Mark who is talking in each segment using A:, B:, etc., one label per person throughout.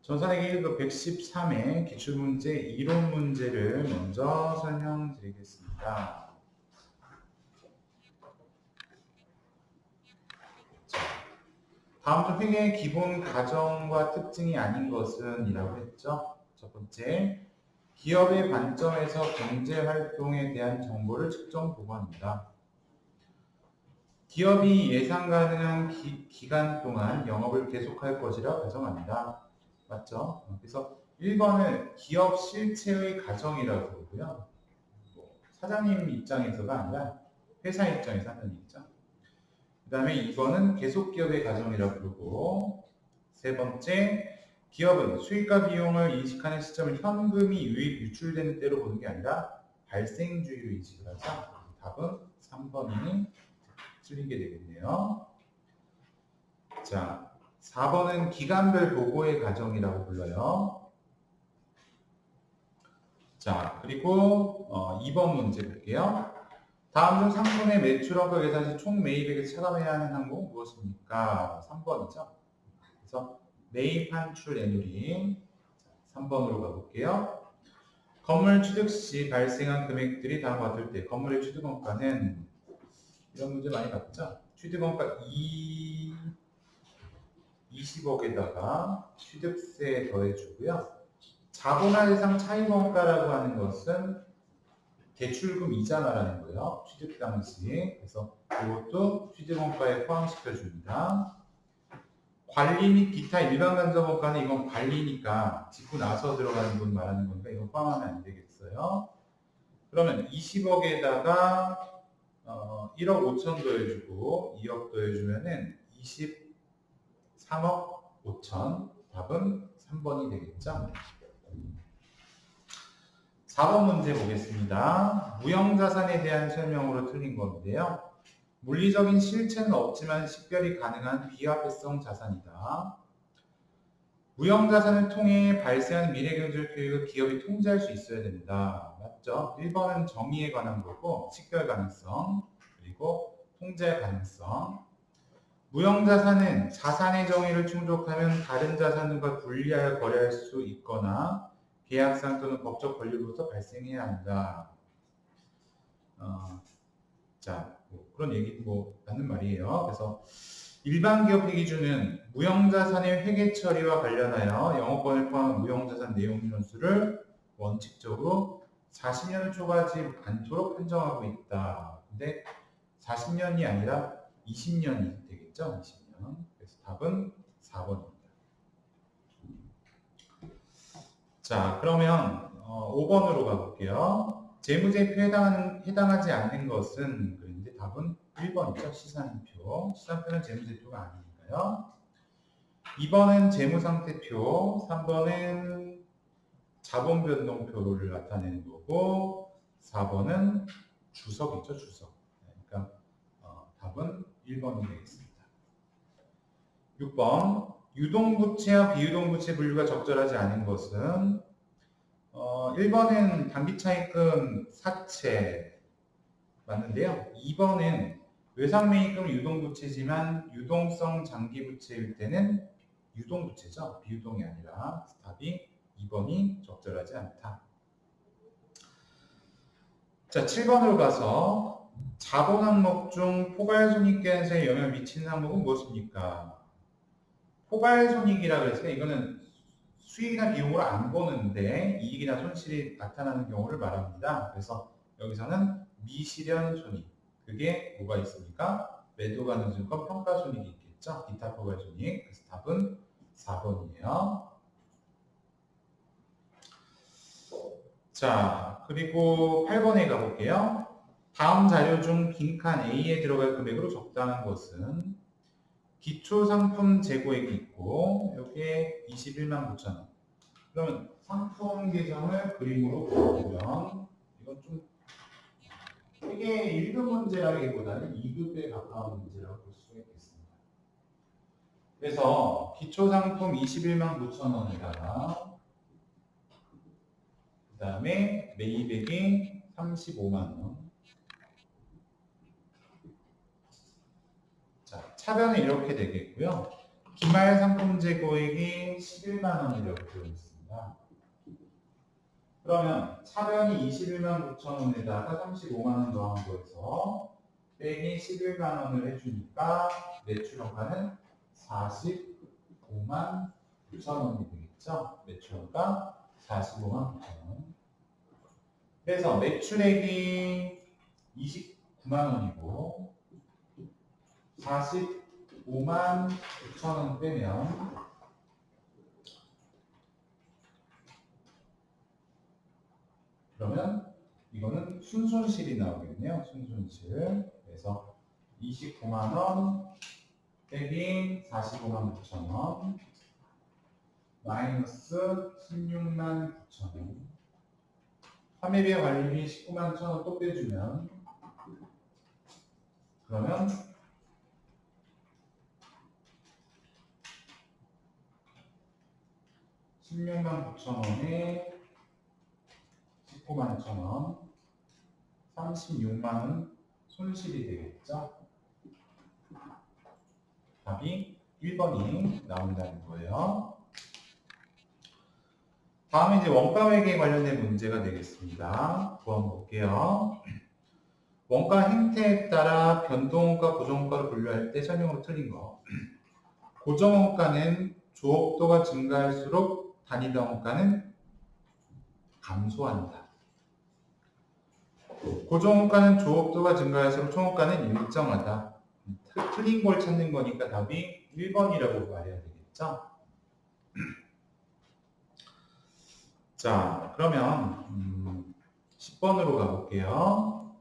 A: 전산회계 그 113의 기출문제 이론 문제를 먼저 설명드리겠습니다. 다음 중 회계의 기본 가정과 특징이 아닌 것은 이라고 했죠. 첫 번째, 기업의 관점에서 경제활동에 대한 정보를 측정 보고합니다. 기업이 예상 가능한 기간 동안 영업을 계속할 것이라 가정합니다. 맞죠? 그래서 1번을 기업 실체의 가정이라고 부르고요. 사장님 입장에서가 아니라 회사 입장에서 하는 얘기죠. 그 다음에 2번은 계속 기업의 가정이라고 부르고, 세 번째, 기업은 수익과 비용을 인식하는 시점을 현금이 유입, 유출되는 때로 보는 게 아니라 발생주의로 인식을 하죠. 답은 3번이 틀리게 되겠네요. 자, 4번은 기간별 보고의 과정이라고 불러요. 자, 그리고 2번 문제 볼게요. 다음 중 상품의 매출원가 계산 시 총 매입액을 차감해야 하는 항목은 무엇입니까? 3번이죠. 그래서 매입 환출 애누리 3번으로 가볼게요. 건물 취득 시 발생한 금액들이 다음과 같을 때 건물의 취득원가는 이런 문제 많이 봤죠? 취득원가 20억에다가 취득세 더해주고요. 자본화 대상 차입원가라고 하는 것은 대출금 이자 말하는 거예요. 취득 당시. 그래서 이것도 취득원가에 포함시켜줍니다. 관리 및 기타 일반 간접원가는 이건 관리니까 짓고 나서 들어가는 분 말하는 거니까 이건 포함하면 안 되겠어요. 그러면 20억에다가 1억 5천 더해주고 2억 더해주면은 23억 5천. 답은 3번이 되겠죠. 4번 문제 보겠습니다. 무형자산에 대한 설명으로 틀린 건데요. 물리적인 실체는 없지만 식별이 가능한 비화폐성 자산이다. 무형자산을 통해 발생하는 미래경제적 효익을 기업이 통제할 수 있어야 된다. 맞죠? 1번은 정의에 관한 거고 식별 가능성 그리고 통제 가능성. 무형자산은 자산의 정의를 충족하면 다른 자산과 분리하여 거래할 수 있거나 계약상 또는 법적 권리로서 발생해야 한다. 자, 그런 얘기 맞는 말이에요. 그래서 일반 기업 회계주는 무형자산의 회계 처리와 관련하여 영업권을 포함한 무형자산 내용 인원수를 원칙적으로 40년을 초과하지 않도록 판정하고 있다. 근데 40년이 아니라 20년이 되겠죠? 20년. 그래서 답은 4번입니다. 자, 그러면 5번으로 가볼게요. 재무제표에 해당하지 않는 것은 그런데 답은 1번이죠. 시산표. 시산표는 재무제표가 아니니까요. 2번은 재무상태표, 3번은 자본변동표를 나타내는 거고 4번은 주석이죠. 주석. 그러니까 답은 1번이 되겠습니다. 6번 유동부채와 비유동부채 분류가 적절하지 않은 것은 1번은 단기차입금 사채 맞는데요. 2번은 외상매입금 유동부채지만 유동성 장기부채일 때는 유동부채죠. 비유동이 아니라 답이 2번이 적절하지 않다. 자, 7번으로 가서 자본 항목 중 포괄손익계산서에 영향을 미치는 항목은 무엇입니까? 포괄손익이라고 했으니까 이거는 수익이나 비용으로 안 보는데 이익이나 손실이 나타나는 경우를 말합니다. 그래서 여기서는 미실현 손익. 그게 뭐가 있습니까? 매도 가능성과 평가 손익이 있겠죠. 기타 포괄 손익. 그래서 답은 4번이에요. 자, 그리고 8번에 가볼게요. 다음 자료 중 빈칸 A에 들어갈 금액으로 적당한 것은 기초상품 재고액이 있고 여기에 21만 9천 원. 그러면 상품 계정을 그림으로 보면 이건 좀 되게 1급 문제라기보다는 2급에 가까운 문제라고 볼 수 있겠습니다. 그래서 기초상품 21만 9천 원에다가 그 다음에 매입액이 35만 원. 자, 차변은 이렇게 되겠고요. 기말 상품 재고액이 11만 원이라고 되어 있습니다. 그러면 차변이 21만 9천 원에다가 35만 원 더한 거에서 빼기 11만 원을 해주니까 매출원가는 45만 9천 원이 되겠죠. 매출원가 45만 9천 원. 그래서 매출액이 29만 원이고 45만 9천 원 빼면 그러면 이거는 순손실이 나오겠네요. 순손실. 그래서 29만 원 빼기 45만 9천 원 마이너스 16만 9천 원. 판매비와 관리비 19만 1천 원 또 빼주면 그러면 16만 9천 원에 19만 1천 원 36만 원 손실이 되겠죠. 답이 1번이 나온다는 거예요. 다음은 이제 원가회계에 관련된 문제가 되겠습니다. 9번 볼게요. 원가 행태에 따라 변동원가, 고정원가를 분류할 때 설명으로 틀린 거. 고정원가는 조업도가 증가할수록 단위당 감소한다. 고정원가는 조업도가 증가할수록 총원가는 일정하다. 틀린 걸 찾는 거니까 답이 1번이라고 말해야 되겠죠? 자, 그러면 10번으로 가볼게요.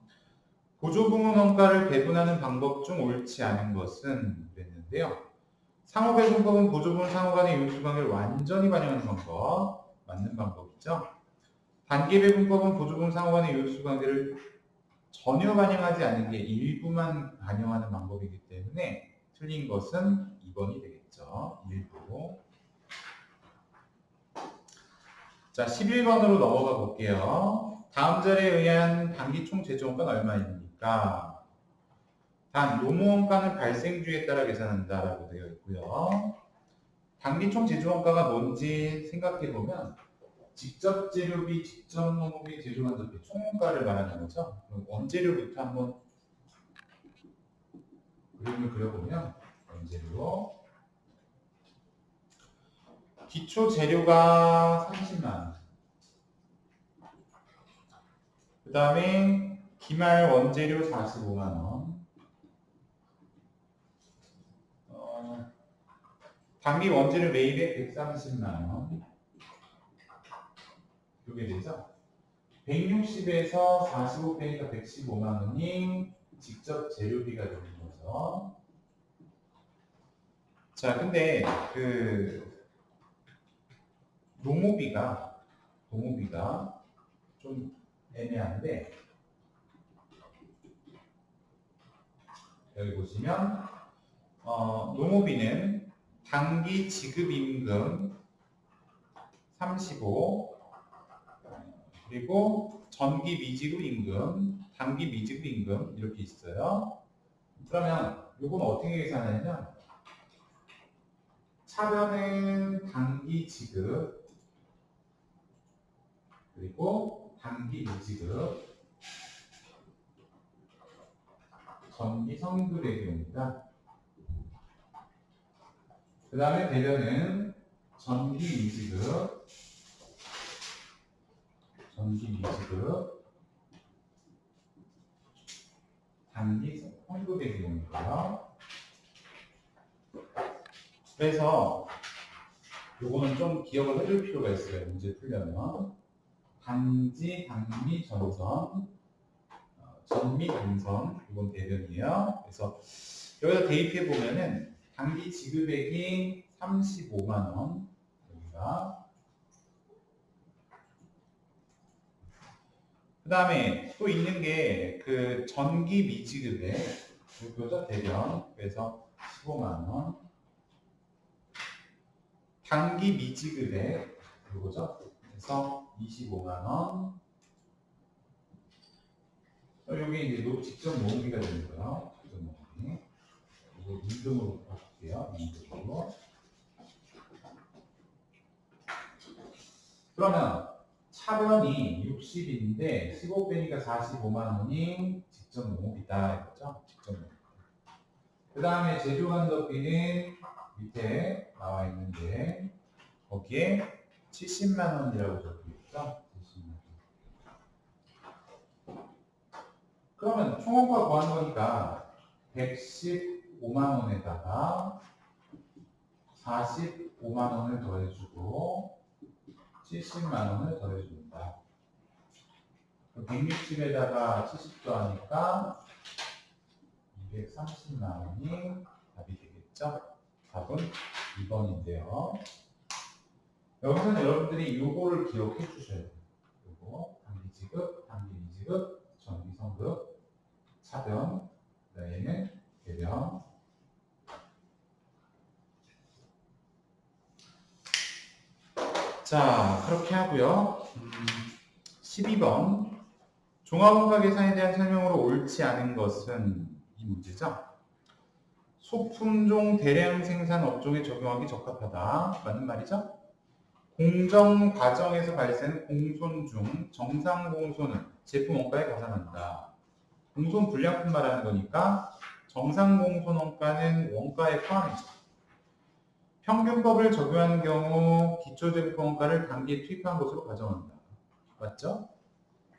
A: 보조부문 원가를 배분하는 방법 중 옳지 않은 것은 그랬는데요. 상호배분법은 보조부문 상호 간의 유수관계를 완전히 반영하는 방법, 맞는 방법이죠. 단계배분법은 보조부문 상호 간의 유수관계를 전혀 반영하지 않는 게 일부만 반영하는 방법이기 때문에 틀린 것은 2번이 되겠죠. 일부. 자, 11번으로 넘어가 볼게요. 다음 자리에 의한 단기 총 제조원가는 얼마입니까? 단, 노무원가는 발생주에 따라 계산한다라고 되어 있고요. 단기 총 제조원가가 뭔지 생각해보면 직접 재료비, 직접 노무비, 제조간접비 총원가를 말하는 거죠. 그럼 원재료부터 한번 그림을 그려보면 원재료 기초 재료가 30만 원. 그 다음에 기말 원재료 45만 원. 단기 원재료 매입액 130만 원. 이게 되죠? 160에서 45 빼니까 115만 원이 직접 재료비가 되는 거죠. 자, 근데 노무비가 좀 애매한데 여기 보시면 노무비는 단기 지급임금 35 그리고 전기 미지급임금, 단기 미지급임금 이렇게 있어요. 그러면 이건 어떻게 계산하냐면 차변은 단기 지급 그리고 단기 미지급 전기 성급의 경우입니다. 그 다음에 대변은 전기 미지급 단기 성급의 경우이고요. 그래서 요거는 좀 기억을 해줄 필요가 있어요. 문제 풀려면 단지, 단미, 전선, 전미, 단선 이건 대변이에요. 그래서 여기다 대입해 보면은 단기 지급액이 35만 원 여기가 그 다음에 또 있는 게 그 전기 미지급액 이거죠 대변 그래서 15만 원 단기 미지급액 이거죠 그래서 25만 원 여기 이제 직접 노무비가 되는 거예요. 직접 노무비 이거 임금으로 바꿀게요. 임금으로 그러면 차변이 60인데 15 빼니까 45만 원이 직접 농업이다 이거죠. 직접 농업. 그 다음에 제조간접비는 밑에 나와 있는데 거기에 70만 원이라고 적혀 있죠. 70만 원. 그러면 총원가 구한 거니까 115만 원에다가 45만 원을 더해주고 70만 원을 더해줍니다. 160에다가 70 더하니까 230만 원이 답이 되겠죠? 답은 2번인데요. 여기서는 여러분들이 요거를 기억해 주셔야 돼요. 요거 단기 지급, 단기 미지급, 정기 성급, 차변, 그다음에는 개변. 자, 그렇게 하고요. 12번. 종합원가 계산에 대한 설명으로 옳지 않은 것은 이 문제죠. 소품종 대량 생산 업종에 적용하기 적합하다. 맞는 말이죠? 공정 과정에서 발생하는 공손 중 정상 공손은 제품 원가에 가산한다. 공손 불량품 말하는 거니까 정상 공손 원가는 원가에 포함이죠. 평균법을 적용하는 경우 기초제품 원가를 단기에 투입한 것으로 가정한다. 맞죠?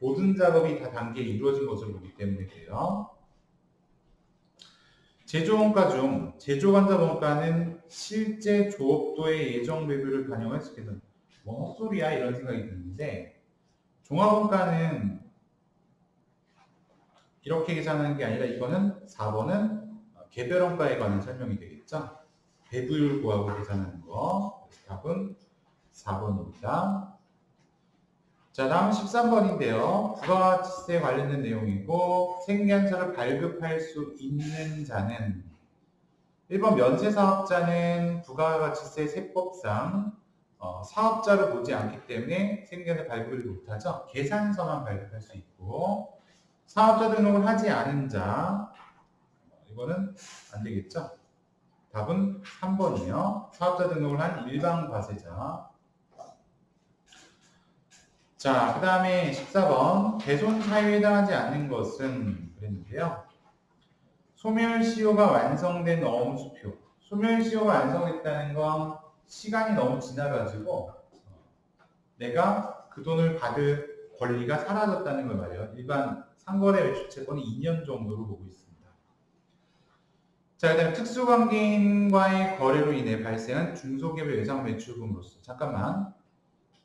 A: 모든 작업이 다 단기에 이루어진 것으로 보기 때문에 그래요. 제조원가 중 제조간접원가는 실제 조업도의 예정 배분을 반영해서 계산. 뭐 헛소리야 이런 생각이 드는데 종합원가는 이렇게 계산하는 게 아니라 이거는 4번은 개별원가에 관한 설명이 되겠죠. 배분율 구하고 계산하는 거. 답은 4번입니다. 자, 다음 13번인데요. 부가가치세 관련된 내용이고 생계한서를 발급할 수 있는 자는 1번 면세사업자는 부가가치세 세법상 사업자를 보지 않기 때문에 생계한서 발급을 못하죠. 계산서만 발급할 수 있고 사업자 등록을 하지 않은 자 이거는 안 되겠죠. 답은 3번이에요. 사업자 등록을 한 일반 과세자. 자, 그 다음에 14번 배손 사유에 해당하지 않는 것은 그랬는데요. 소멸시효가 완성된 어음수표. 소멸시효가 완성됐다는 건 시간이 너무 지나가지고 내가 그 돈을 받을 권리가 사라졌다는 걸 말이에요. 일반 상거래 매출채권은 2년 정도로 보고 있습니다. 자, 그 다음에 특수관계인과의 거래로 인해 발생한 중소기업의 외상 매출금으로서 잠깐만.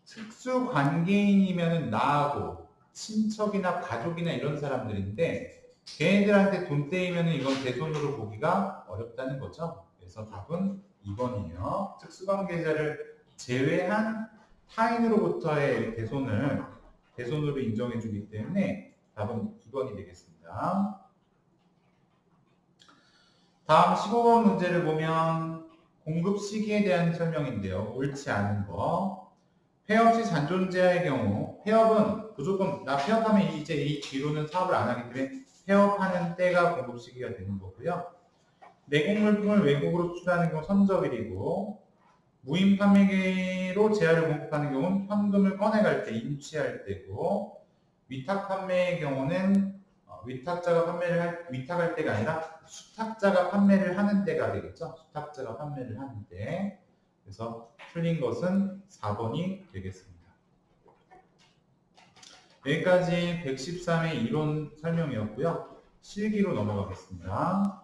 A: 특수관계인이면 나하고 친척이나 가족이나 이런 사람들인데 걔네들한테 돈 떼이면 이건 대손으로 보기가 어렵다는 거죠. 그래서 답은 2번이에요. 특수관계자를 제외한 타인으로부터의 대손으로 인정해 주기 때문에 답은 2번이 되겠습니다. 다음 15번 문제를 보면 공급 시기에 대한 설명인데요. 옳지 않은 거. 폐업 시 잔존제한의 경우 폐업은 무조건 나 폐업하면 이제 이 뒤로는 사업을 안 하기 때문에 폐업하는 때가 공급 시기가 되는 거고요. 내국 물품을 외국으로 수출하는 경우 선적일이고 무인 판매기로 제한을 공급하는 경우는 현금을 꺼내갈 때 인취할 때고 위탁 판매의 경우는 위탁할 때가 아니라 수탁자가 판매를 하는 때가 되겠죠. 수탁자가 판매를 하는 때. 그래서 틀린 것은 4번이 되겠습니다. 여기까지 113의 이론 설명이었고요. 실기로 넘어가겠습니다.